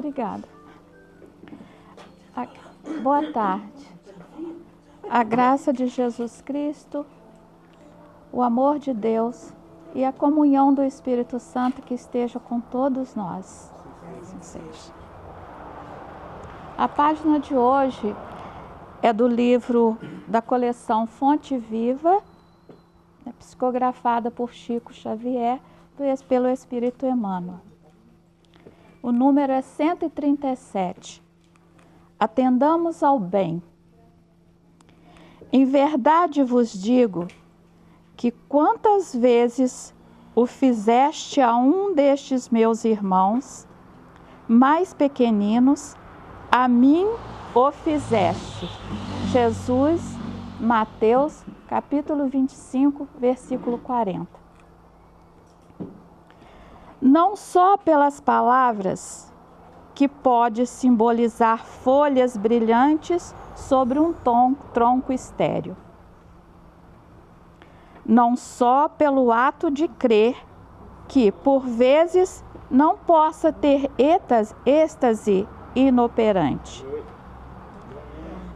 Obrigada. Boa tarde. A graça de Jesus Cristo, o amor de Deus e a comunhão do Espírito Santo que esteja com todos nós. Assim seja. A página de hoje é do livro da coleção Fonte Viva, psicografada por Chico Xavier, pelo Espírito Emmanuel. O número é 137. Atendamos ao bem. Em verdade vos digo que quantas vezes o fizeste a um destes meus irmãos mais pequeninos, a mim o fizeste. Jesus, Mateus, capítulo 25, versículo 40. Não só pelas palavras, que pode simbolizar folhas brilhantes sobre um tronco estéril. Não só pelo ato de crer, que por vezes não possa ter êxtase inoperante.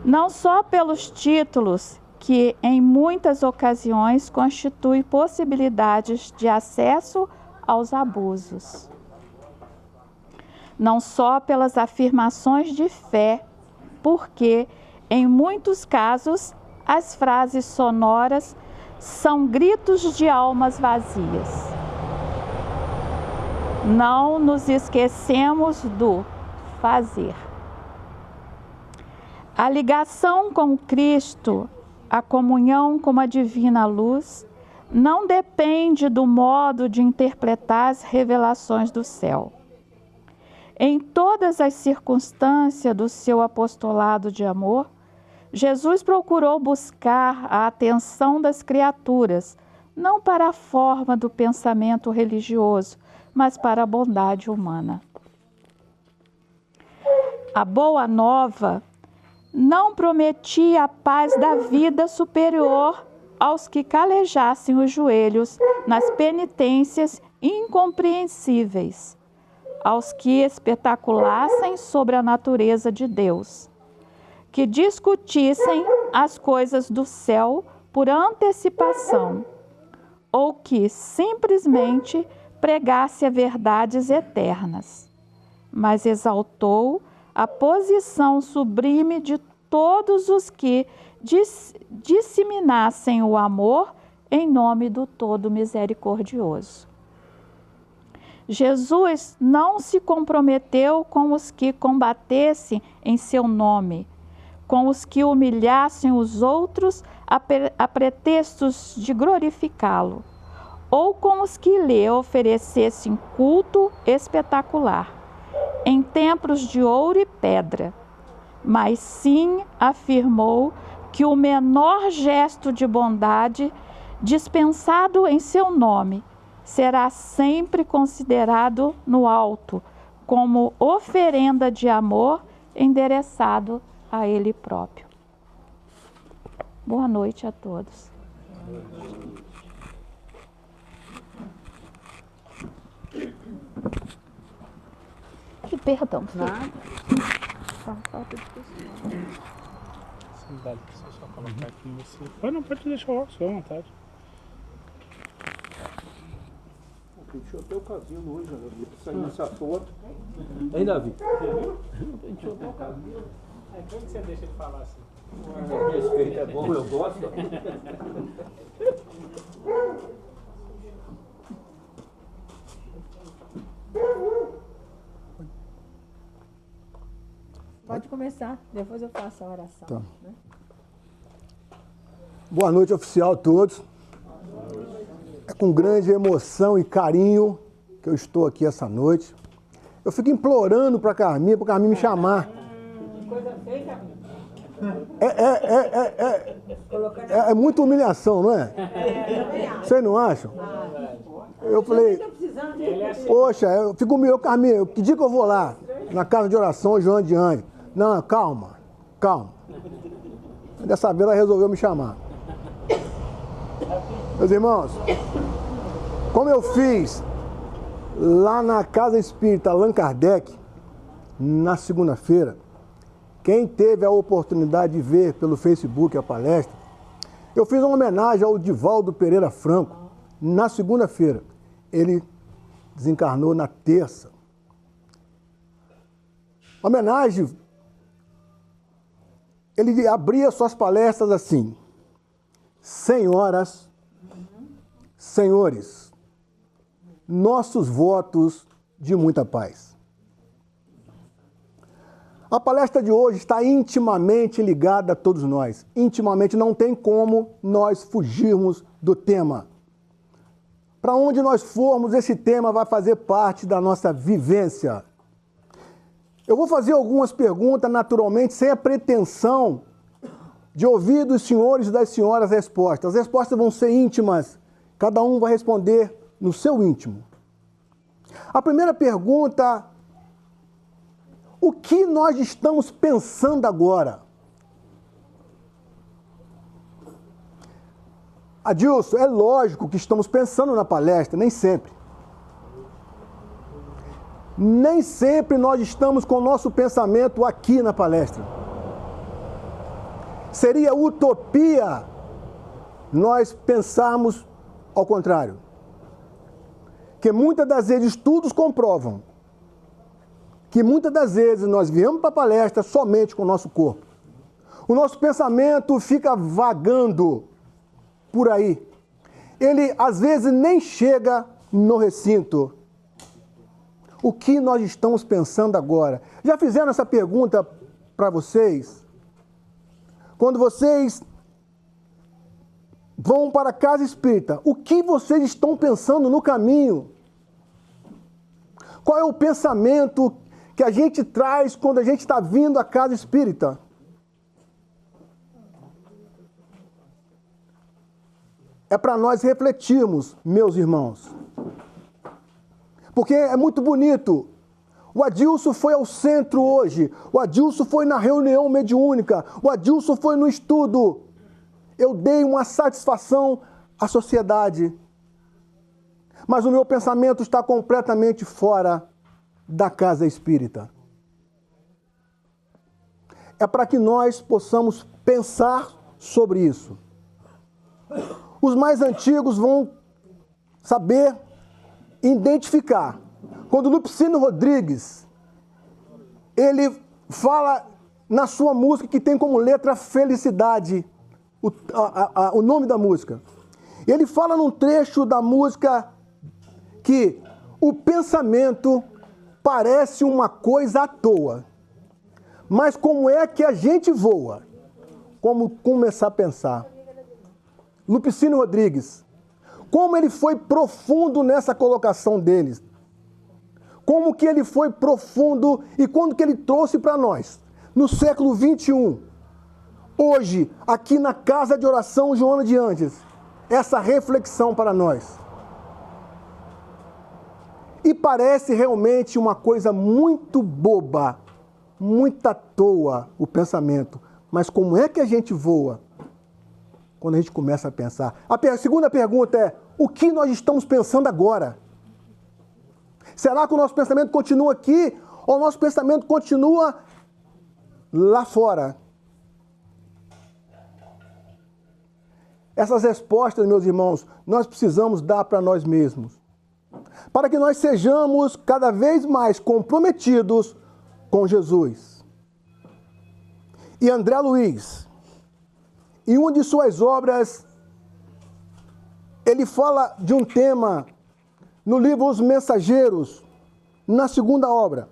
Não só pelos títulos, que em muitas ocasiões constituem possibilidades de acesso aos abusos. Não só pelas afirmações de fé, porque, em muitos casos, as frases sonoras são gritos de almas vazias. Não nos esquecemos do fazer. A ligação com Cristo, a comunhão com a divina luz, não depende do modo de interpretar as revelações do céu. Em todas as circunstâncias do seu apostolado de amor, Jesus procurou buscar a atenção das criaturas, não para a forma do pensamento religioso, mas para a bondade humana. A Boa Nova não prometia a paz da vida superior aos que calejassem os joelhos nas penitências incompreensíveis, aos que espetaculassem sobre a natureza de Deus, que discutissem as coisas do céu por antecipação, ou que simplesmente pregasse verdades eternas, mas exaltou a posição sublime de todos os que disseminassem o amor em nome do Todo Misericordioso. Jesus não se comprometeu com os que combatessem em seu nome, com os que humilhassem os outros a pretextos de glorificá-lo, ou com os que lhe oferecessem culto espetacular, em templos de ouro e pedra, mas sim afirmou que o menor gesto de bondade dispensado em seu nome será sempre considerado no alto como oferenda de amor endereçado a ele próprio. Boa noite a todos. Que perdão. Nada. Falta de pessoa. Sim, dá pra você só colocar aqui em você. Não, pode deixar o óculos à vontade. Penteou até o cabelo hoje, Davi. Saiu nessa foto. Hein, Davi? Penteou até o cabelo. Quem que você deixa de falar assim? Respeito é bom, eu gosto. Pode começar, depois eu faço a oração. Tá. Né? Boa noite, oficial, a todos. É com grande emoção e carinho que eu estou aqui essa noite. Eu fico implorando para Carminha me chamar. Coisa feia, Carminha. É muita humilhação, não é? Vocês não acham? Eu falei, poxa, eu fico meio, Carminha, que dia que eu vou lá? Na casa de oração, João de Anjos. Não, calma. Dessa vez ela resolveu me chamar. Meus irmãos, como eu fiz lá na Casa Espírita Allan Kardec, na segunda-feira, quem teve a oportunidade de ver pelo Facebook a palestra, eu fiz uma homenagem ao Divaldo Pereira Franco na segunda-feira. Ele desencarnou na terça. A homenagem, ele abria suas palestras assim: senhoras, senhores, nossos votos de muita paz. A palestra de hoje está intimamente ligada a todos nós. Intimamente, não tem como nós fugirmos do tema. Para onde nós formos, esse tema vai fazer parte da nossa vivência. Eu vou fazer algumas perguntas, naturalmente, sem a pretensão de ouvir dos senhores e das senhoras respostas. As respostas vão ser íntimas. Cada um vai responder no seu íntimo. A primeira pergunta: o que nós estamos pensando agora? Adilson, é lógico que estamos pensando na palestra, nem sempre. Nem sempre nós estamos com o nosso pensamento aqui na palestra. Seria utopia nós pensarmos ao contrário. Que muitas das vezes estudos comprovam que muitas das vezes nós viemos para a palestra somente com o nosso corpo. O nosso pensamento fica vagando por aí. Ele, às vezes, nem chega no recinto. O que nós estamos pensando agora? Já fizeram essa pergunta para vocês? Quando vocês vão para a casa espírita, o que vocês estão pensando no caminho? Qual é o pensamento que a gente traz quando a gente está vindo à casa espírita? É para nós refletirmos, meus irmãos. Porque é muito bonito. O Adilson foi ao centro hoje. O Adilson foi na reunião mediúnica. O Adilson foi no estudo. Eu dei uma satisfação à sociedade. Mas o meu pensamento está completamente fora da casa espírita. É para que nós possamos pensar sobre isso. Os mais antigos vão saber identificar. Quando Lupicínio Rodrigues, ele fala na sua música que tem como letra felicidade, o nome da música. Ele fala num trecho da música que o pensamento parece uma coisa à toa. Mas como é que a gente voa? Como começar a pensar? Lupicínio Rodrigues, como ele foi profundo nessa colocação deles. Como que ele foi profundo e quando que ele trouxe para nós, no século 21, hoje, aqui na Casa de Oração Joana de Andes, essa reflexão para nós. E parece realmente uma coisa muito boba, muito à toa o pensamento. Mas como é que a gente voa quando a gente começa a pensar? A segunda pergunta é: o que nós estamos pensando agora? Será que o nosso pensamento continua aqui ou o nosso pensamento continua lá fora? Essas respostas, meus irmãos, nós precisamos dar para nós mesmos, para que nós sejamos cada vez mais comprometidos com Jesus. E André Luiz, em uma de suas obras, ele fala de um tema no livro Os Mensageiros, na segunda obra.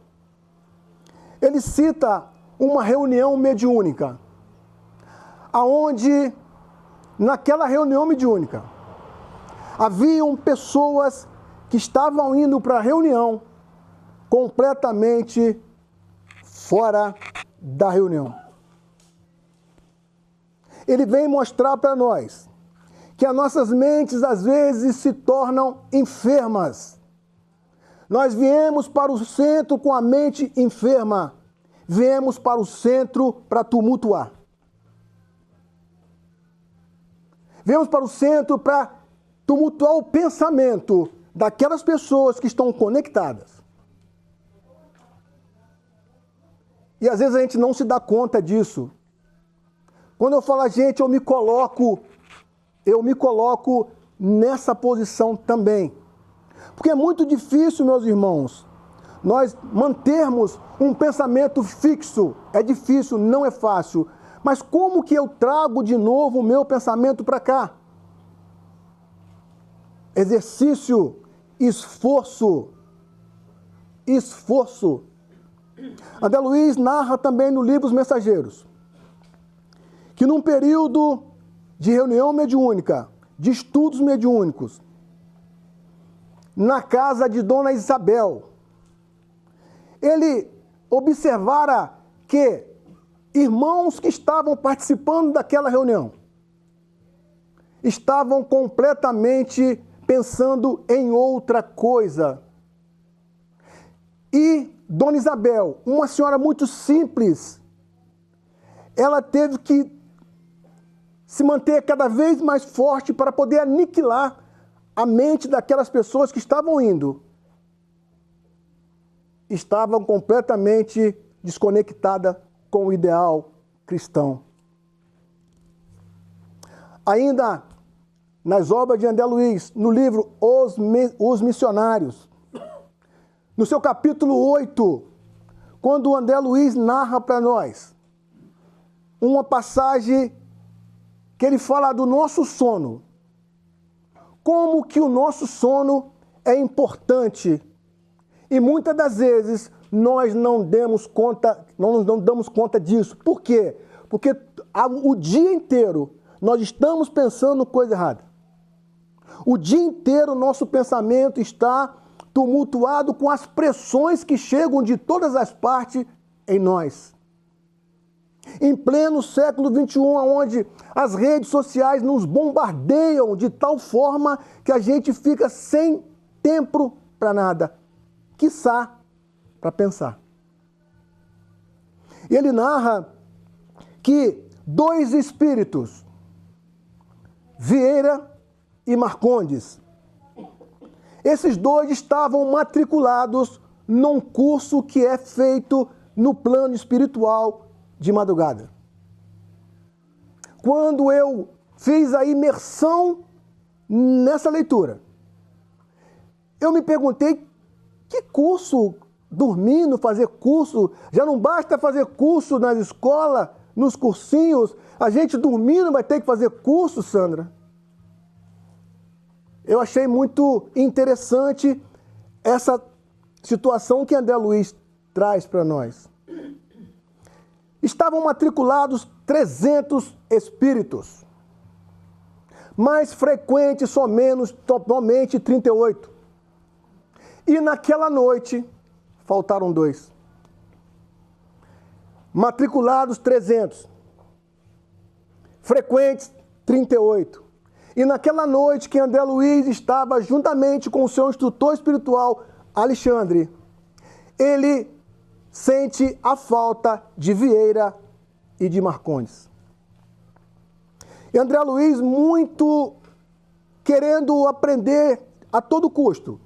Ele cita uma reunião mediúnica, aonde, naquela reunião mediúnica, haviam pessoas que estavam indo para a reunião completamente fora da reunião. Ele vem mostrar para nós que as nossas mentes às vezes se tornam enfermas. Nós viemos para o centro com a mente enferma. Viemos para o centro para tumultuar. Viemos para o centro para tumultuar o pensamento daquelas pessoas que estão conectadas. E às vezes a gente não se dá conta disso. Quando eu falo a gente, eu me coloco nessa posição também. Porque é muito difícil, meus irmãos, nós mantermos um pensamento fixo. É difícil, não é fácil. Mas como que eu trago de novo o meu pensamento para cá? Exercício, esforço. André Luiz narra também no livro Os Mensageiros que num período de reunião mediúnica, de estudos mediúnicos, na casa de Dona Isabel, ele observara que irmãos que estavam participando daquela reunião estavam completamente pensando em outra coisa. E Dona Isabel, uma senhora muito simples, ela teve que se manter cada vez mais forte para poder aniquilar a mente daquelas pessoas que estavam indo. Estavam completamente desconectadas com o ideal cristão. Ainda nas obras de André Luiz, no livro Os Missionários, no seu capítulo 8, quando André Luiz narra para nós uma passagem que ele fala do nosso sono. Como que o nosso sono é importante. E muitas das vezes nós não damos conta disso. Por quê? Porque o dia inteiro nós estamos pensando coisa errada. O dia inteiro nosso pensamento está tumultuado com as pressões que chegam de todas as partes em nós. Em pleno século XXI, onde as redes sociais nos bombardeiam de tal forma que a gente fica sem tempo para nada, quiçá para pensar. E ele narra que 2 espíritos, Vieira e Marcondes, esses 2 estavam matriculados num curso que é feito no plano espiritual de madrugada. Quando eu fiz a imersão nessa leitura, eu me perguntei, que curso? Dormindo, fazer curso? Já não basta fazer curso nas escolas, nos cursinhos, a gente dormindo vai ter que fazer curso, Sandra? Eu achei muito interessante essa situação que André Luiz traz para nós. Estavam matriculados 300 espíritos, mais frequentes somente 38. E naquela noite, faltaram 2. Matriculados 300, frequentes 38. E naquela noite que André Luiz estava juntamente com o seu instrutor espiritual, Alexandre, ele sente a falta de Vieira e de Marcondes. E André Luiz, muito querendo aprender a todo custo,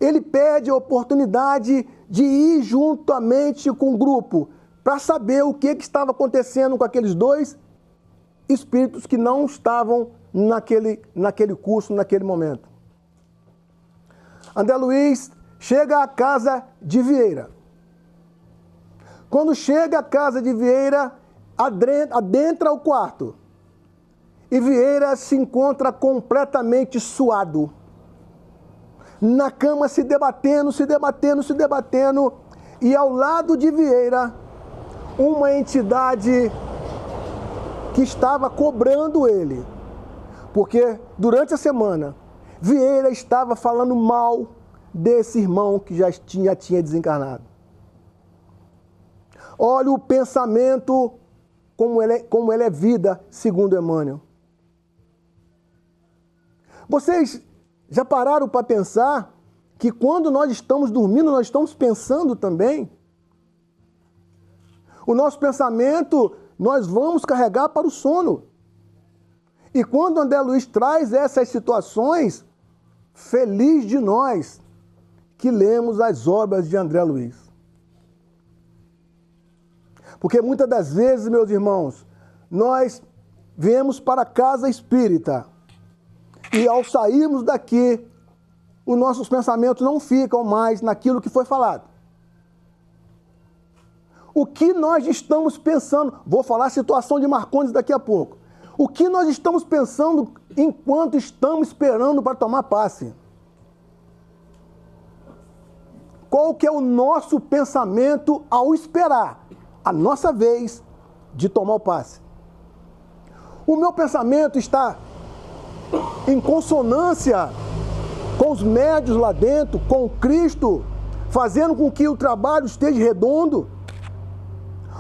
ele pede a oportunidade de ir juntamente com o grupo para saber o que estava acontecendo com aqueles 2 espíritos que não estavam naquele curso, naquele momento. André Luiz chega à casa de Vieira. Quando chega à casa de Vieira, adentra o quarto. E Vieira se encontra completamente suado. Na cama se debatendo. E ao lado de Vieira, uma entidade que estava cobrando ele. Porque durante a semana, Vieira estava falando mal desse irmão que já tinha desencarnado. Olha o pensamento, como ele é vida, segundo Emmanuel. Vocês já pararam para pensar que quando nós estamos dormindo, nós estamos pensando também? O nosso pensamento, nós vamos carregar para o sono. E quando André Luiz traz essas situações, feliz de nós que lemos as obras de André Luiz. Porque muitas das vezes, meus irmãos, nós viemos para a casa espírita e ao sairmos daqui, os nossos pensamentos não ficam mais naquilo que foi falado. O que nós estamos pensando, vou falar a situação de Marcondes daqui a pouco. O que nós estamos pensando enquanto estamos esperando para tomar passe? Qual que é o nosso pensamento ao esperar a nossa vez de tomar o passe? O meu pensamento está em consonância com os médios lá dentro, com Cristo, fazendo com que o trabalho esteja redondo?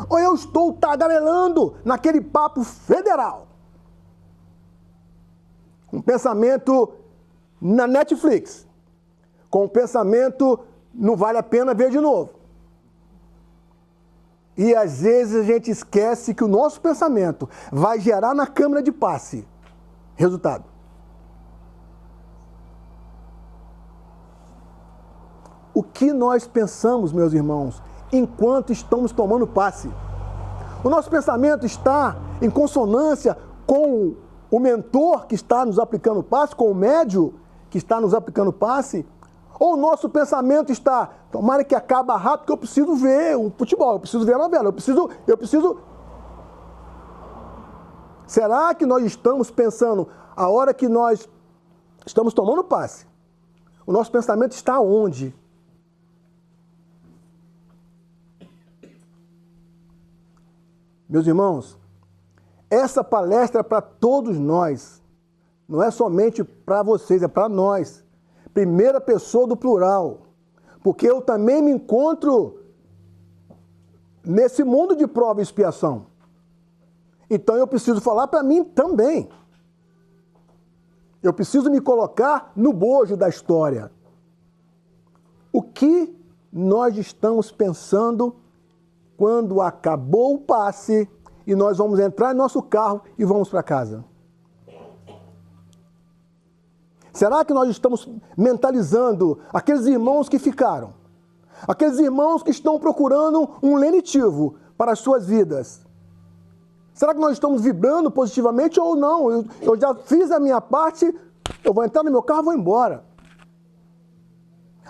Ou eu estou tagarelando naquele papo federal? Um pensamento na Netflix, com um pensamento não vale a pena ver de novo. E às vezes a gente esquece que o nosso pensamento vai gerar na câmara de passe resultado. O que nós pensamos, meus irmãos, enquanto estamos tomando passe? O nosso pensamento está em consonância com o mentor que está nos aplicando passe, com o médio que está nos aplicando passe? Ou o nosso pensamento está, tomara que acabe rápido, porque eu preciso ver um futebol, eu preciso ver a novela, eu preciso... Será que nós estamos pensando, a hora que nós estamos tomando passe, o nosso pensamento está onde? Meus irmãos, essa palestra é para todos nós, não é somente para vocês, é para nós. Primeira pessoa do plural, porque eu também me encontro nesse mundo de prova e expiação. Então eu preciso falar para mim também. Eu preciso me colocar no bojo da história. O que nós estamos pensando quando acabou o passe e nós vamos entrar em nosso carro e vamos para casa? Será que nós estamos mentalizando aqueles irmãos que ficaram? Aqueles irmãos que estão procurando um lenitivo para as suas vidas? Será que nós estamos vibrando positivamente ou não? Eu já fiz a minha parte, eu vou entrar no meu carro e vou embora.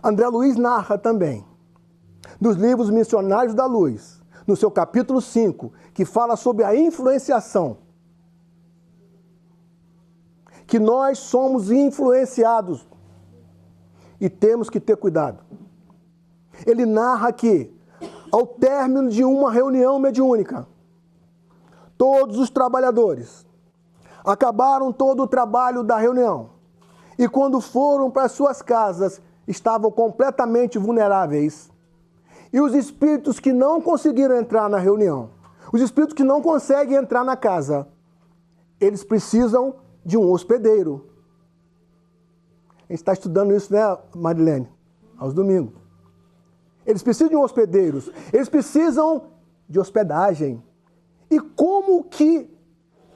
André Luiz narra também, nos livros Missionários da Luz, no seu capítulo 5, que fala sobre a influenciação. Que nós somos influenciados e temos que ter cuidado. Ele narra que, ao término de uma reunião mediúnica, todos os trabalhadores acabaram todo o trabalho da reunião e quando foram para suas casas estavam completamente vulneráveis. E os espíritos que não conseguiram entrar na reunião, os espíritos que não conseguem entrar na casa, eles precisam de um hospedeiro. A gente está estudando isso, né, Marilene? Aos domingos. Eles precisam de hospedeiros. Eles precisam de hospedagem. E como que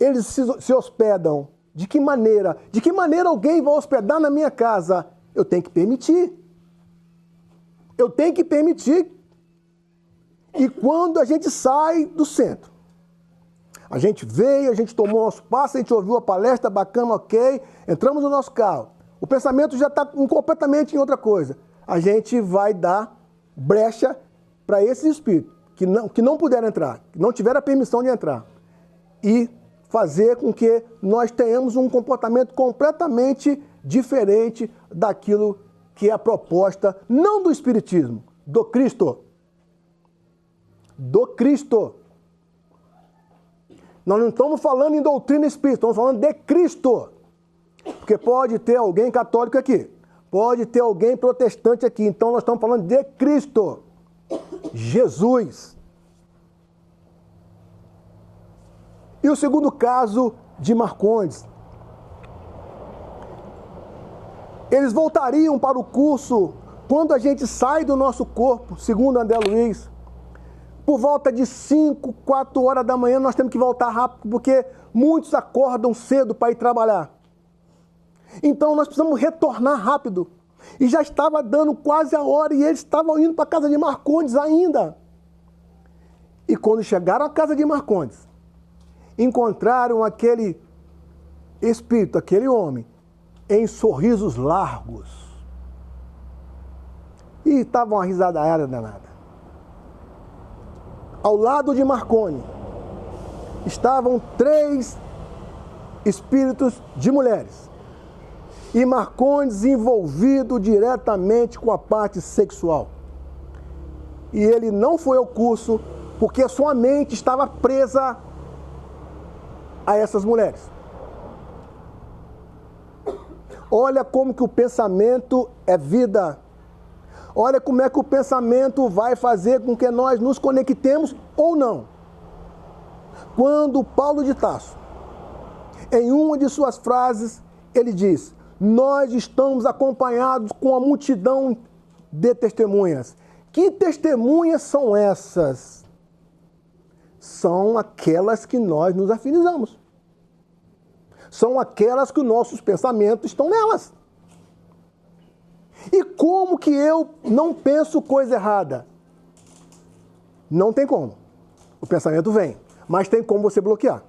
eles se hospedam? De que maneira? De que maneira alguém vai hospedar na minha casa? Eu tenho que permitir. Eu tenho que permitir. E quando a gente sai do centro, a gente veio, a gente tomou nosso passo, a gente ouviu a palestra, bacana, ok, entramos no nosso carro. O pensamento já está completamente em outra coisa. A gente vai dar brecha para esses espíritos que não puderam entrar, que não tiveram a permissão de entrar. E fazer com que nós tenhamos um comportamento completamente diferente daquilo que é a proposta, não do Espiritismo, do Cristo. Do Cristo. Nós não estamos falando em doutrina espírita, estamos falando de Cristo. Porque pode ter alguém católico aqui, pode ter alguém protestante aqui, então nós estamos falando de Cristo. Jesus. E o segundo caso de Marcondes. Eles voltariam para o curso quando a gente sai do nosso corpo, segundo André Luiz. Por volta de 5, 4 horas da manhã nós temos que voltar rápido, porque muitos acordam cedo para ir trabalhar. Então nós precisamos retornar rápido. E já estava dando quase a hora e eles estavam indo para a casa de Marcondes ainda. E quando chegaram à casa de Marcondes, encontraram aquele espírito, aquele homem, em sorrisos largos. E estava uma risadaria danada. Ao lado de Marconi estavam 3 espíritos de mulheres. E Marcondes envolvido diretamente com a parte sexual. E ele não foi ao curso porque sua mente estava presa a essas mulheres. Olha como que o pensamento é vida. Olha como é que o pensamento vai fazer com que nós nos conectemos ou não. Quando Paulo de Tarso, em uma de suas frases, ele diz: nós estamos acompanhados com a multidão de testemunhas. Que testemunhas são essas? São aquelas que nós nos afinizamos. São aquelas que os nossos pensamentos estão nelas. E como que eu não penso coisa errada? Não tem como. O pensamento vem, mas tem como você bloquear.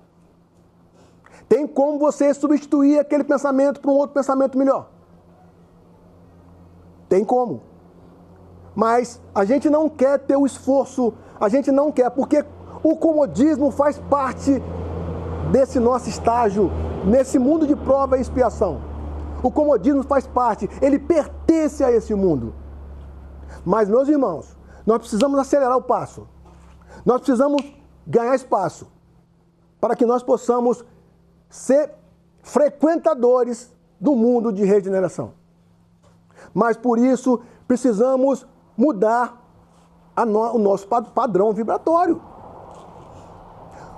Tem como você substituir aquele pensamento por um outro pensamento melhor. Tem como. Mas a gente não quer ter o esforço, a gente não quer, porque o comodismo faz parte desse nosso estágio, nesse mundo de prova e expiação. O comodismo faz parte, ele pertence a esse mundo. Mas, meus irmãos, nós precisamos acelerar o passo. Nós precisamos ganhar espaço para que nós possamos ser frequentadores do mundo de regeneração. Mas, por isso, precisamos mudar o nosso padrão vibratório.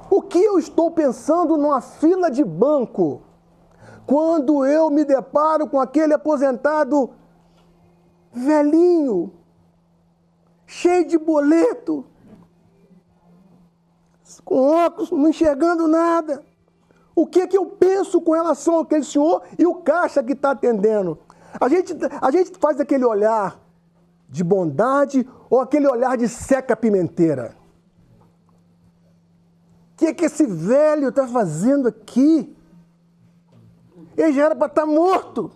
O que eu estou pensando numa fila de banco quando eu me deparo com aquele aposentado velhinho, cheio de boleto, com óculos, não enxergando nada? O que eu penso com relação àquele senhor e o caixa que está atendendo? A gente faz aquele olhar de bondade ou aquele olhar de seca-pimenteira? O que esse velho está fazendo aqui? Ele já era para estar morto.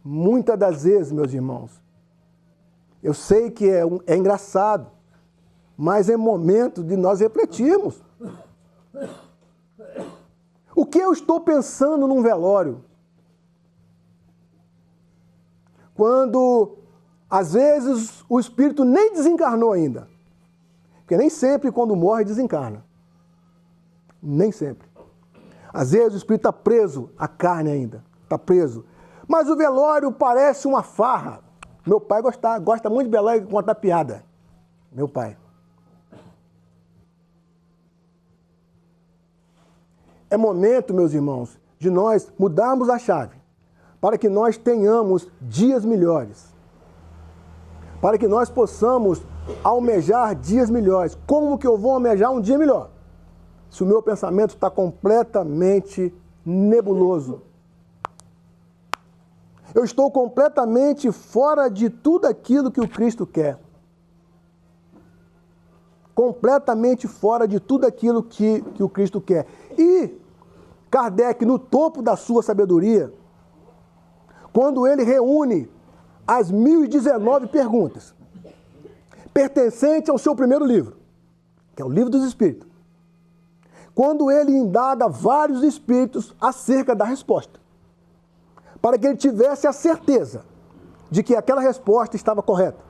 Muitas das vezes, meus irmãos, eu sei que é engraçado, mas é momento de nós refletirmos. O que eu estou pensando num velório? Quando, às vezes, o espírito nem desencarnou ainda. Porque nem sempre, quando morre, desencarna. Nem sempre. Às vezes, o espírito está preso à carne ainda. Está preso. Mas o velório parece uma farra. Meu pai gosta muito de velório e contar piada. Meu pai. É momento, meus irmãos, de nós mudarmos a chave para que nós tenhamos dias melhores. Para que nós possamos almejar dias melhores. Como que eu vou almejar um dia melhor? Se o meu pensamento está completamente nebuloso. Eu estou completamente fora de tudo aquilo que o Cristo quer. Completamente fora de tudo aquilo que o Cristo quer. E Kardec, no topo da sua sabedoria, quando ele reúne as 1019 perguntas, pertencentes ao seu primeiro livro, que é o Livro dos Espíritos, quando ele indaga vários espíritos acerca da resposta, para que ele tivesse a certeza de que aquela resposta estava correta.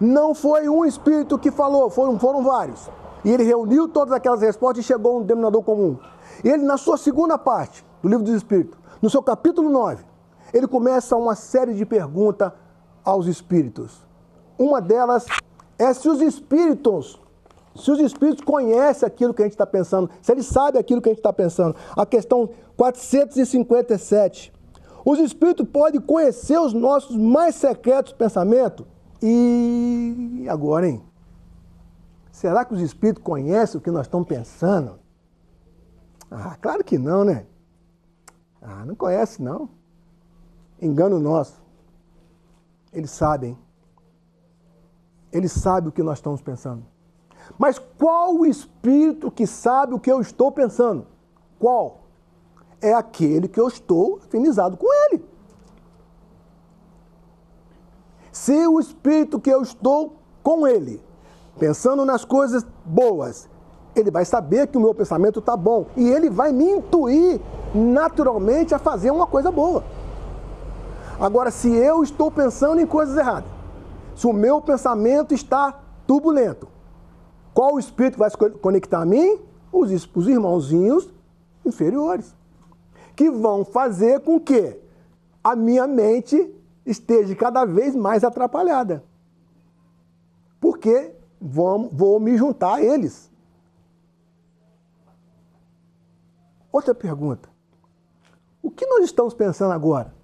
Não foi um espírito que falou, foram vários. E ele reuniu todas aquelas respostas e chegou a um denominador comum. E ele, na sua segunda parte do Livro dos Espíritos, no seu capítulo 9, ele começa uma série de perguntas aos espíritos. Uma delas é se os espíritos conhecem aquilo que a gente está pensando, se eles sabem aquilo que a gente está pensando. A questão 457. Os espíritos podem conhecer os nossos mais secretos pensamentos? E agora, hein? Será que os espíritos conhecem o que nós estamos pensando? Ah, claro que não, né? Ah, não conhece, não. Engano nosso. Eles sabem. Ele sabe o que nós estamos pensando. Mas qual o espírito que sabe o que eu estou pensando? Qual? É aquele que eu estou afinizado com ele. Se o espírito que eu estou com ele, pensando nas coisas boas, ele vai saber que o meu pensamento está bom e ele vai me intuir naturalmente a fazer uma coisa boa. Agora, se eu estou pensando em coisas erradas, se o meu pensamento está turbulento, qual o espírito vai se conectar a mim? Os irmãozinhos inferiores, que vão fazer com que a minha mente esteja cada vez mais atrapalhada. Porque vou me juntar a eles. Outra pergunta. O que nós estamos pensando agora?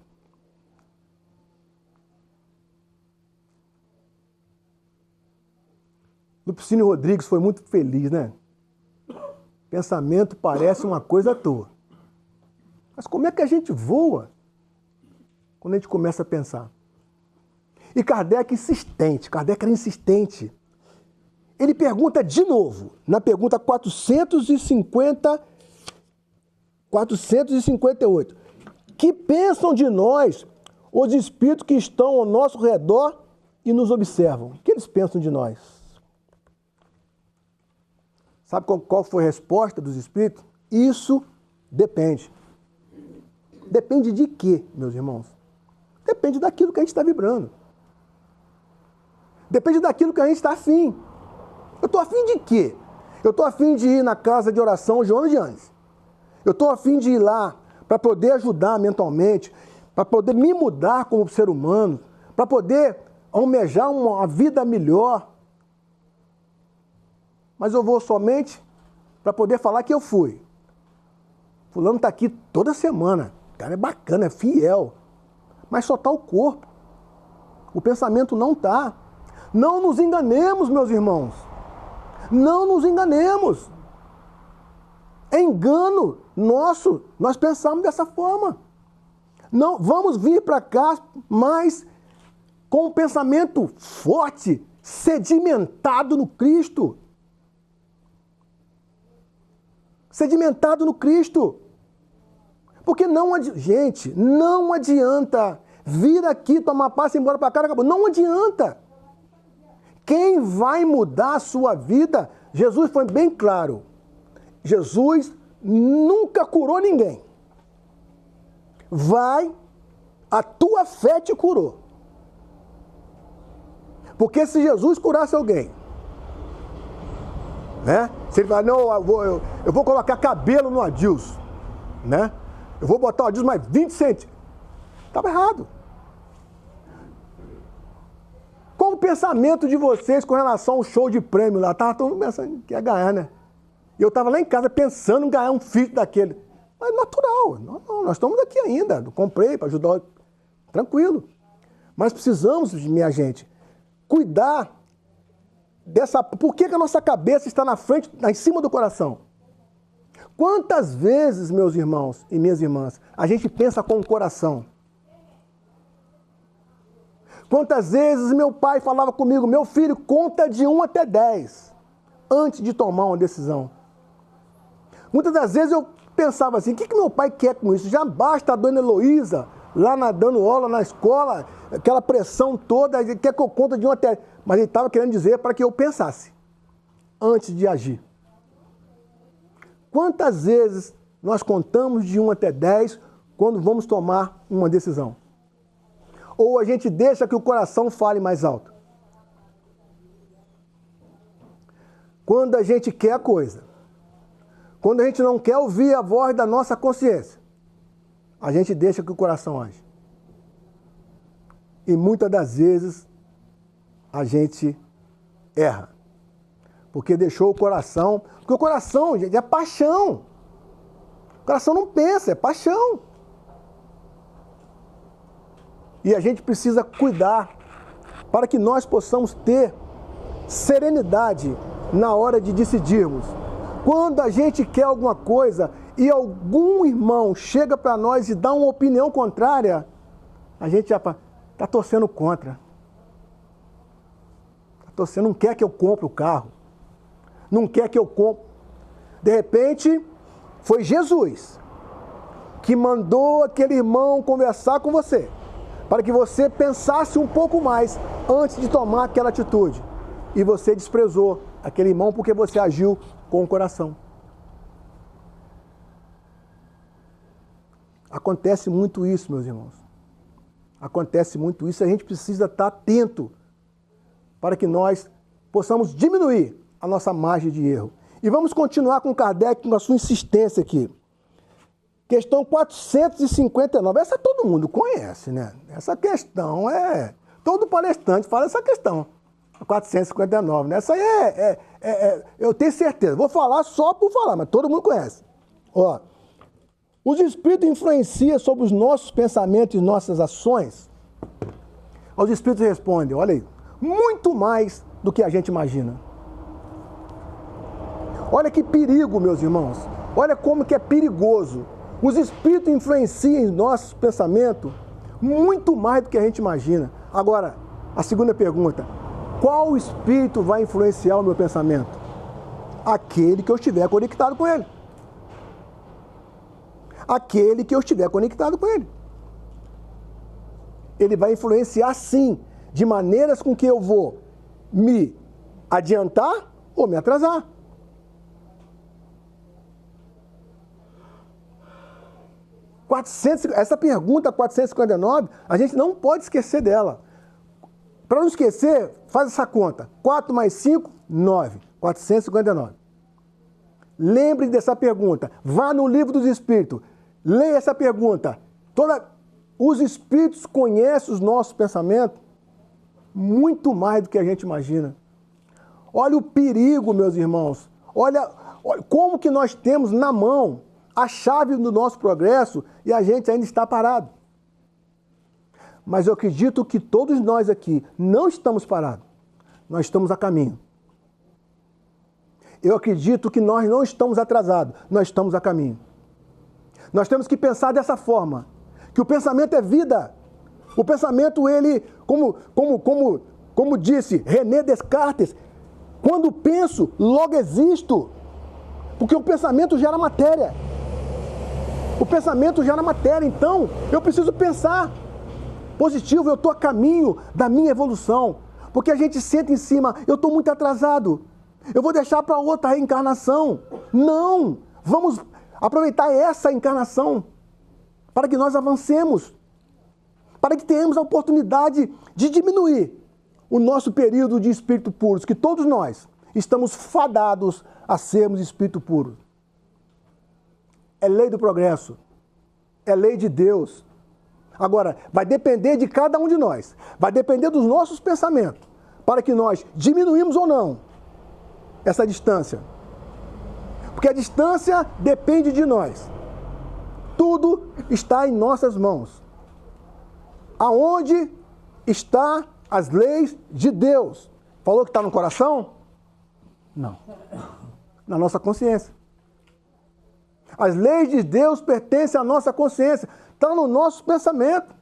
Lupicínio Rodrigues foi muito feliz, né? Pensamento parece uma coisa à toa. Mas como é que a gente voa quando a gente começa a pensar? E Kardec era insistente. Ele pergunta de novo, na pergunta 458. Que pensam de nós os espíritos que estão ao nosso redor e nos observam? O que eles pensam de nós? Sabe qual foi a resposta dos espíritos? Isso depende. Depende de quê, meus irmãos? Depende daquilo que a gente está vibrando. Depende daquilo que a gente está afim. Eu estou afim de quê? Eu estou afim de ir na casa de oração Joana de Andes. Eu estou afim de ir lá para poder ajudar mentalmente, para poder me mudar como ser humano, para poder almejar uma vida melhor. Mas eu vou somente para poder falar que eu fui. Fulano está aqui toda semana. O cara é bacana, é fiel. Mas só está o corpo. O pensamento não está. Não nos enganemos, meus irmãos. Não nos enganemos. É engano nosso nós pensarmos dessa forma. Não, vamos vir para cá, mas com um pensamento forte, sedimentado no Cristo. Sedimentado no Cristo. Porque gente, não adianta vir aqui, tomar passe e ir embora para cá, acabou. Não adianta. Quem vai mudar a sua vida, Jesus foi bem claro. Jesus nunca curou ninguém. A tua fé te curou. Porque se Jesus curasse alguém, né? Se ele falar, não, eu vou colocar cabelo no Adilson, né? Eu vou botar o Adilson mais 20 centímetros. Estava errado. Qual o pensamento de vocês com relação ao show de prêmio lá? Estava todo mundo pensando que ia ganhar, né? E eu estava lá em casa pensando em ganhar um filho daquele. Mas natural, não, nós estamos aqui ainda. Comprei para ajudar, tranquilo. Mas precisamos, minha gente, cuidar dessa... Por que a nossa cabeça está na frente, em cima do coração? Quantas vezes, meus irmãos e minhas irmãs, a gente pensa com o coração? Quantas vezes meu pai falava comigo, meu filho, conta de 1 até 10, antes de tomar uma decisão. Muitas das vezes eu pensava assim, o que meu pai quer com isso? Já basta a dona Heloísa, lá dando aula na escola, aquela pressão toda, ele quer que eu conte de 1 até 10. Mas ele estava querendo dizer para que eu pensasse, antes de agir. Quantas vezes nós contamos de 1 até 10 quando vamos tomar uma decisão? Ou a gente deixa que o coração fale mais alto? Quando a gente quer a coisa, quando a gente não quer ouvir a voz da nossa consciência, a gente deixa que o coração age. E muitas das vezes a gente erra. Porque deixou o coração... Porque o coração, gente, é paixão. O coração não pensa, é paixão. E a gente precisa cuidar para que nós possamos ter serenidade na hora de decidirmos. Quando a gente quer alguma coisa e algum irmão chega para nós e dá uma opinião contrária, a gente já está torcendo contra. Está Pastor, você não quer que eu compre o carro? Não quer que eu compre? De repente, foi Jesus que mandou aquele irmão conversar com você, para que você pensasse um pouco mais antes de tomar aquela atitude. E você desprezou aquele irmão porque você agiu com o coração. Acontece muito isso, meus irmãos. Acontece muito isso. A gente precisa estar atento para que nós possamos diminuir a nossa margem de erro. E vamos continuar com Kardec, com a sua insistência aqui. Questão 459. Essa todo mundo conhece, né? Essa questão todo palestrante fala essa questão. 459, né? Essa aí eu tenho certeza. Vou falar só por falar, mas todo mundo conhece. Ó, os espíritos influenciam sobre os nossos pensamentos e nossas ações? Os espíritos respondem, olha aí, muito mais do que a gente imagina. Olha que perigo, meus irmãos. Olha como que é perigoso. Os espíritos influenciam em nossos pensamentos muito mais do que a gente imagina. Agora, a segunda pergunta. Qual espírito vai influenciar o meu pensamento? Aquele que eu estiver conectado com ele. Aquele que eu estiver conectado com ele. Ele vai influenciar sim, de maneiras com que eu vou me adiantar ou me atrasar. Essa pergunta 459, a gente não pode esquecer dela. Para não esquecer, faz essa conta. 4 mais 5, 9. 459. Lembre dessa pergunta. Vá no livro dos Espíritos. Leia essa pergunta. Os Espíritos conhecem os nossos pensamentos muito mais do que a gente imagina. Olha o perigo, meus irmãos. Olha como que nós temos na mão a chave do nosso progresso e a gente ainda está parado. Mas eu acredito que todos nós aqui não estamos parados. Nós estamos a caminho. Eu acredito que nós não estamos atrasados. Nós estamos a caminho. Nós temos que pensar dessa forma. Que o pensamento é vida. O pensamento, ele, como disse René Descartes, quando penso, logo existo. Porque o pensamento gera matéria. O pensamento gera matéria. Então, eu preciso pensar positivo, eu estou a caminho da minha evolução. Porque a gente senta em cima, eu estou muito atrasado. Eu vou deixar para outra reencarnação. Não! Vamos aproveitar essa encarnação para que nós avancemos. Para que tenhamos a oportunidade de diminuir o nosso período de espírito puros, que todos nós estamos fadados a sermos espírito puros. É lei do progresso. É lei de Deus. Agora, vai depender de cada um de nós. Vai depender dos nossos pensamentos. Para que nós diminuímos ou não essa distância. Porque a distância depende de nós. Tudo está em nossas mãos. Aonde estão as leis de Deus? Falou que está no coração? Não. Na nossa consciência. As leis de Deus pertencem à nossa consciência. Está no nosso pensamento.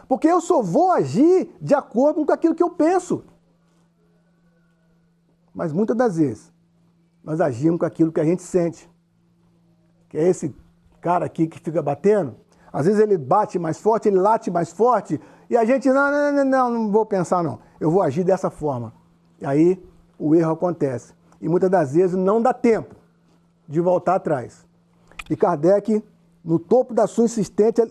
Porque eu só vou agir de acordo com aquilo que eu penso. Mas muitas das vezes, nós agimos com aquilo que a gente sente. Que é esse cara aqui que fica batendo. Às vezes ele bate mais forte, ele late mais forte. E a gente, não vou pensar não. Eu vou agir dessa forma. E aí o erro acontece. E muitas das vezes não dá tempo de voltar atrás. E Kardec, no topo da sua insistência,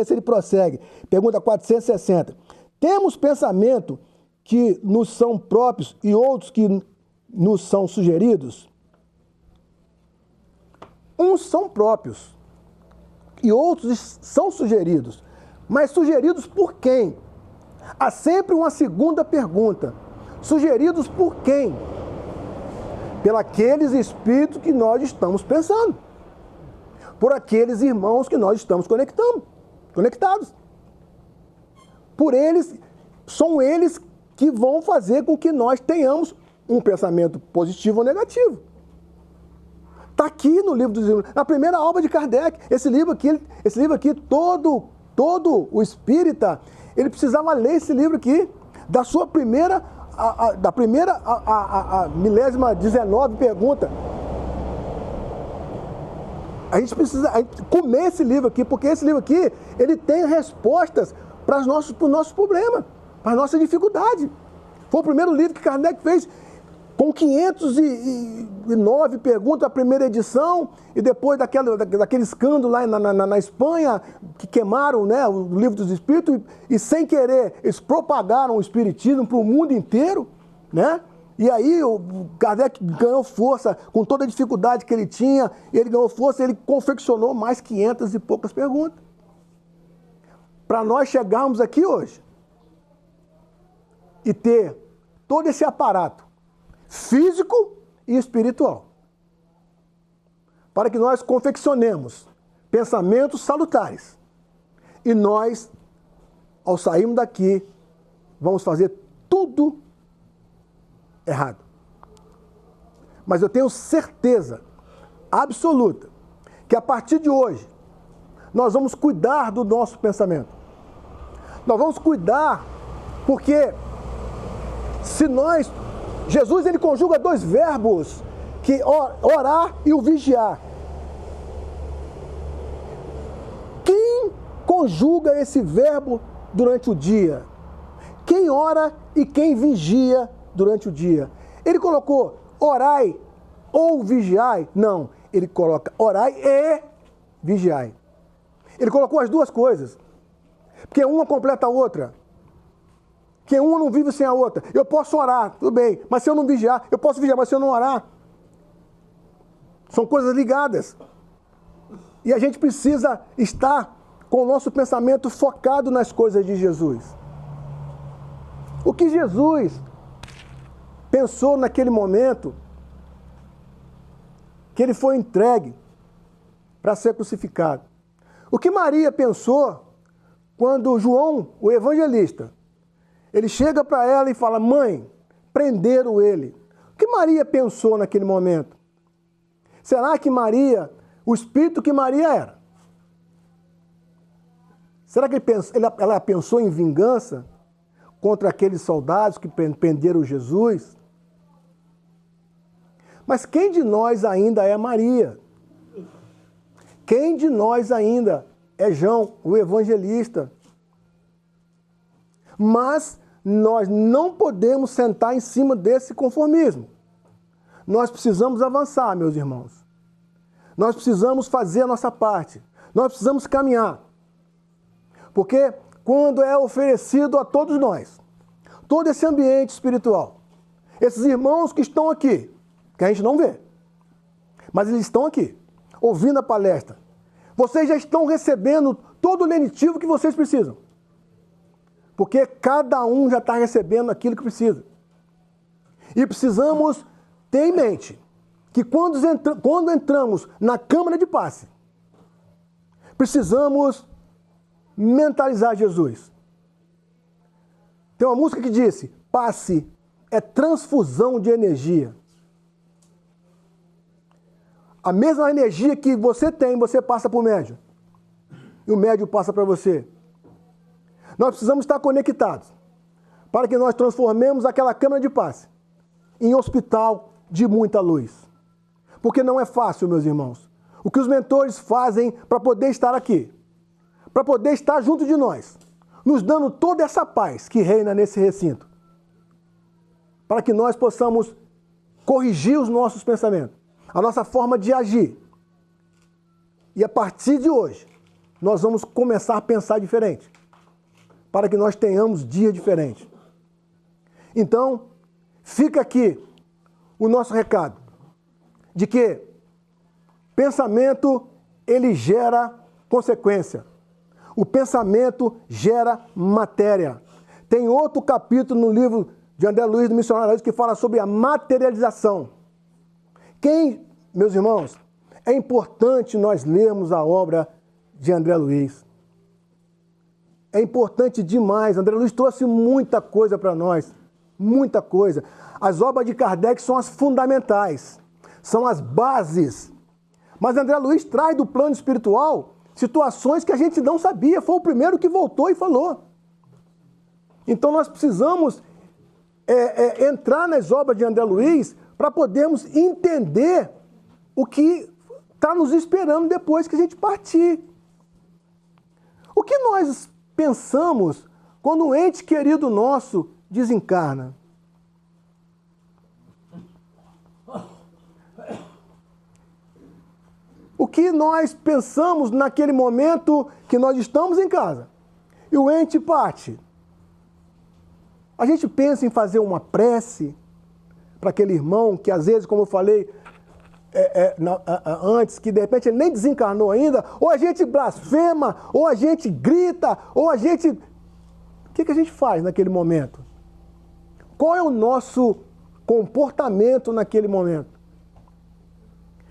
ele prossegue. Pergunta 460. Temos pensamento que nos são próprios e outros que nos são sugeridos? Uns são próprios e outros são sugeridos. Mas sugeridos por quem? Há sempre uma segunda pergunta. Sugeridos por quem? Pelos espíritos que nós estamos pensando. Por aqueles irmãos que nós estamos conectados. Por eles, são eles que vão fazer com que nós tenhamos um pensamento positivo ou negativo. Está aqui no livro dos livros, na primeira obra de Kardec. Esse livro aqui, todo o espírita, ele precisava ler esse livro aqui, da sua primeira da primeira a milésima 19 pergunta. A gente precisa comer esse livro aqui, porque esse livro aqui, ele tem respostas para os nossos problemas, para as nossas dificuldades. Foi o primeiro livro que Kardec fez com 509 perguntas, a primeira edição, e depois daquele escândalo lá na Espanha, que queimaram, né, o Livro dos Espíritos, e sem querer eles propagaram o Espiritismo para o mundo inteiro, né? E aí o Kardec ganhou força, com toda a dificuldade que ele tinha, ele ganhou força, ele confeccionou mais 500 e poucas perguntas. Para nós chegarmos aqui hoje e ter todo esse aparato físico e espiritual, para que nós confeccionemos pensamentos salutares e nós, ao sairmos daqui, vamos fazer tudo errado. Mas eu tenho certeza absoluta que a partir de hoje nós vamos cuidar do nosso pensamento. Nós vamos cuidar porque se nós... Jesus, ele conjuga dois verbos, que orar e o vigiar. Quem conjuga esse verbo durante o dia? Quem ora e quem vigia durante o dia? Ele colocou orai ou vigiai? Não, ele coloca orai e vigiai. Ele colocou as duas coisas, porque uma completa a outra. Que uma não vive sem a outra. Eu posso orar, tudo bem, mas se eu não vigiar, eu posso vigiar, mas se eu não orar. São coisas ligadas. E a gente precisa estar com o nosso pensamento focado nas coisas de Jesus. O que Jesus pensou naquele momento que ele foi entregue para ser crucificado? O que Maria pensou quando João, o evangelista, ele chega para ela e fala, mãe, prenderam ele. O que Maria pensou naquele momento? Será que Maria, o espírito que Maria era, será que ela pensou em vingança contra aqueles soldados que prenderam Jesus? Mas quem de nós ainda é Maria? Quem de nós ainda é João, o evangelista? Mas nós não podemos sentar em cima desse conformismo. Nós precisamos avançar, meus irmãos. Nós precisamos fazer a nossa parte. Nós precisamos caminhar. Porque quando é oferecido a todos nós, todo esse ambiente espiritual, esses irmãos que estão aqui, que a gente não vê, mas eles estão aqui, ouvindo a palestra, vocês já estão recebendo todo o lenitivo que vocês precisam. Porque cada um já está recebendo aquilo que precisa. E precisamos ter em mente que quando entramos na câmara de passe, precisamos mentalizar Jesus. Tem uma música que diz, passe é transfusão de energia. A mesma energia que você tem, você passa para o médium. E o médium passa para você. Nós precisamos estar conectados para que nós transformemos aquela câmara de passe em hospital de muita luz. Porque não é fácil, meus irmãos. O que os mentores fazem para poder estar aqui, para poder estar junto de nós, nos dando toda essa paz que reina nesse recinto, para que nós possamos corrigir os nossos pensamentos, a nossa forma de agir. E a partir de hoje, nós vamos começar a pensar diferente, para que nós tenhamos dia diferente. Então, fica aqui o nosso recado, de que pensamento, ele gera consequência. O pensamento gera matéria. Tem outro capítulo no livro de André Luiz, do Missionário Luiz, que fala sobre a materialização. Meus irmãos, é importante nós lermos a obra de André Luiz. É importante demais. André Luiz trouxe muita coisa para nós. Muita coisa. As obras de Kardec são as fundamentais. São as bases. Mas André Luiz traz do plano espiritual situações que a gente não sabia. Foi o primeiro que voltou e falou. Então nós precisamos entrar nas obras de André Luiz para podermos entender o que está nos esperando depois que a gente partir. O que nós pensamos quando um ente querido nosso desencarna? O que nós pensamos naquele momento que nós estamos em casa e o ente parte? A gente pensa em fazer uma prece para aquele irmão que às vezes, como eu falei antes, que de repente ele nem desencarnou ainda, ou a gente blasfema, ou a gente grita, ou a gente... O que a gente faz naquele momento? Qual é o nosso comportamento naquele momento?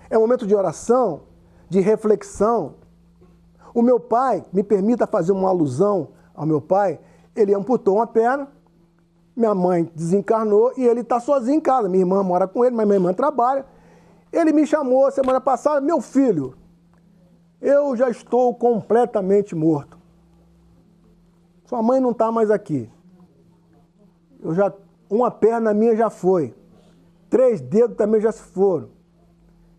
É um momento de oração, de reflexão. O meu pai, me permita fazer uma alusão ao meu pai, ele amputou uma perna, minha mãe desencarnou e ele está sozinho em casa. Minha irmã mora com ele, mas minha irmã trabalha. Ele me chamou semana passada, meu filho, eu já estou completamente morto. Sua mãe não está mais aqui. Uma perna minha já foi. 3 dedos também já se foram.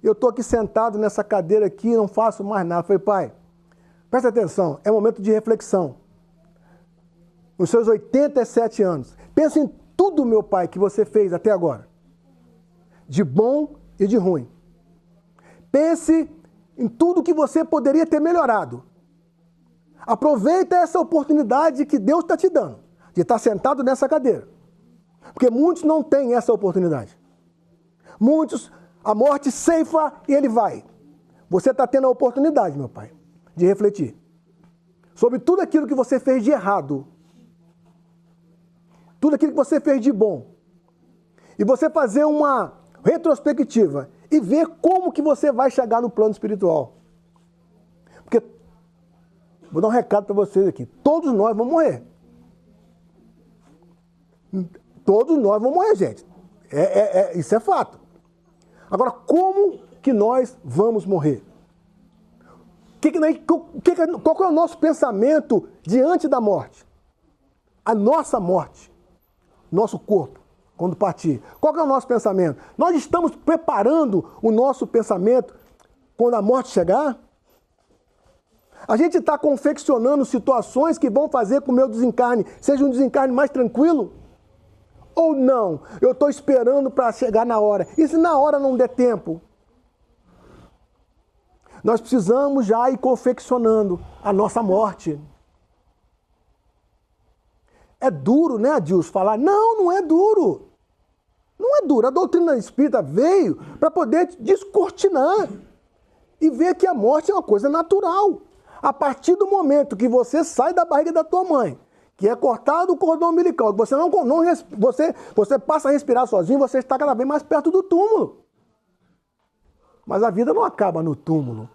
Eu estou aqui sentado nessa cadeira aqui e não faço mais nada. Eu falei, pai, presta atenção, é um momento de reflexão. Nos seus 87 anos, pensa em tudo, meu pai, que você fez até agora. De bom e de ruim. Pense em tudo que você poderia ter melhorado. Aproveita essa oportunidade que Deus está te dando, de estar sentado nessa cadeira. Porque muitos não têm essa oportunidade. Muitos, a morte ceifa e ele vai. Você está tendo a oportunidade, meu pai, de refletir sobre tudo aquilo que você fez de errado. Tudo aquilo que você fez de bom. E você fazer uma retrospectiva e ver como que você vai chegar no plano espiritual. Porque, vou dar um recado para vocês aqui, todos nós vamos morrer. Todos nós vamos morrer, gente. Isso é fato. Agora, como que nós vamos morrer? Qual que é o nosso pensamento diante da morte? A nossa morte. Nosso corpo, quando partir. Qual que é o nosso pensamento? Nós estamos preparando o nosso pensamento quando a morte chegar? A gente está confeccionando situações que vão fazer com que o meu desencarne seja um desencarne mais tranquilo? Ou não? Eu estou esperando para chegar na hora. E se na hora não der tempo? Nós precisamos já ir confeccionando a nossa morte. É duro, né, Adilson, falar? Não, não é duro. Não é duro. A doutrina espírita veio para poder descortinar e ver que a morte é uma coisa natural. A partir do momento que você sai da barriga da tua mãe, que é cortado o cordão umbilical, que você passa a respirar sozinho, você está cada vez mais perto do túmulo. Mas a vida não acaba no túmulo.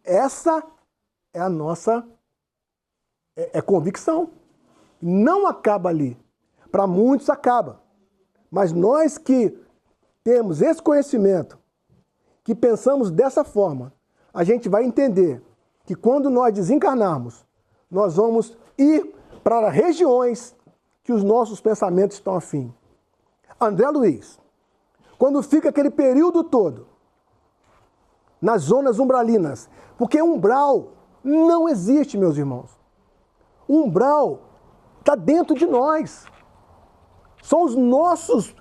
Essa é a nossa convicção. Não acaba ali. Para muitos acaba. Mas nós que temos esse conhecimento, que pensamos dessa forma, a gente vai entender que quando nós desencarnarmos, nós vamos ir para regiões que os nossos pensamentos estão afim. André Luiz, quando fica aquele período todo, nas zonas umbralinas, porque umbral não existe, meus irmãos. Umbral está dentro de nós. São os nossos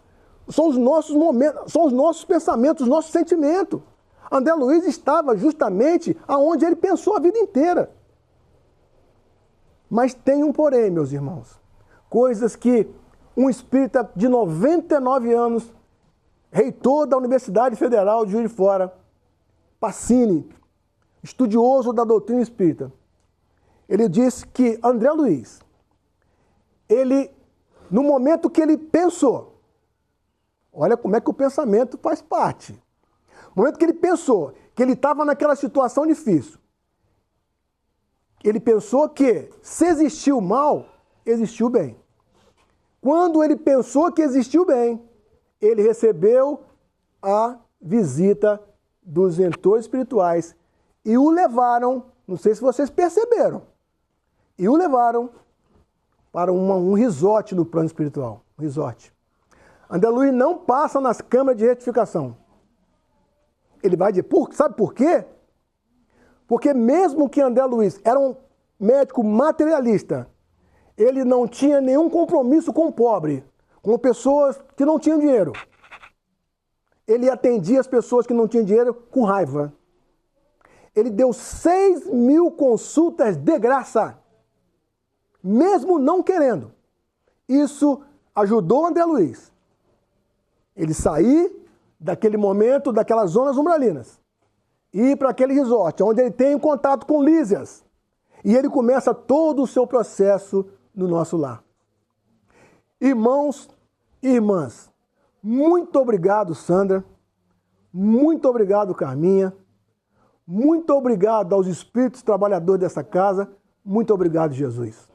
momentos, são os nossos pensamentos, os nossos sentimentos. André Luiz estava justamente aonde ele pensou a vida inteira. Mas tem um porém, meus irmãos. Coisas que um espírita de 99 anos, reitor da Universidade Federal de Juiz de Fora, Pacini, estudioso da doutrina espírita, ele disse que André Luiz, no momento que ele pensou, olha como é que o pensamento faz parte. No momento que ele pensou que ele estava naquela situação difícil, ele pensou que se existiu o mal, existiu o bem. Quando ele pensou que existiu o bem, ele recebeu a visita dos mentores espirituais e o levaram, não sei se vocês perceberam, e o levaram para um resort no plano espiritual. Um resort. André Luiz não passa nas câmaras de retificação. Ele vai dizer, sabe por quê? Porque mesmo que André Luiz era um médico materialista, ele não tinha nenhum compromisso com o pobre, com pessoas que não tinham dinheiro. Ele atendia as pessoas que não tinham dinheiro com raiva. Ele deu 6.000 consultas de graça, mesmo não querendo. Isso ajudou André Luiz. Ele sair daquele momento, daquelas zonas umbralinas, e ir para aquele resort, onde ele tem contato com Lísias. E ele começa todo o seu processo no nosso lar. Irmãos e irmãs, muito obrigado, Sandra. Muito obrigado, Carminha. Muito obrigado aos espíritos trabalhadores dessa casa. Muito obrigado, Jesus.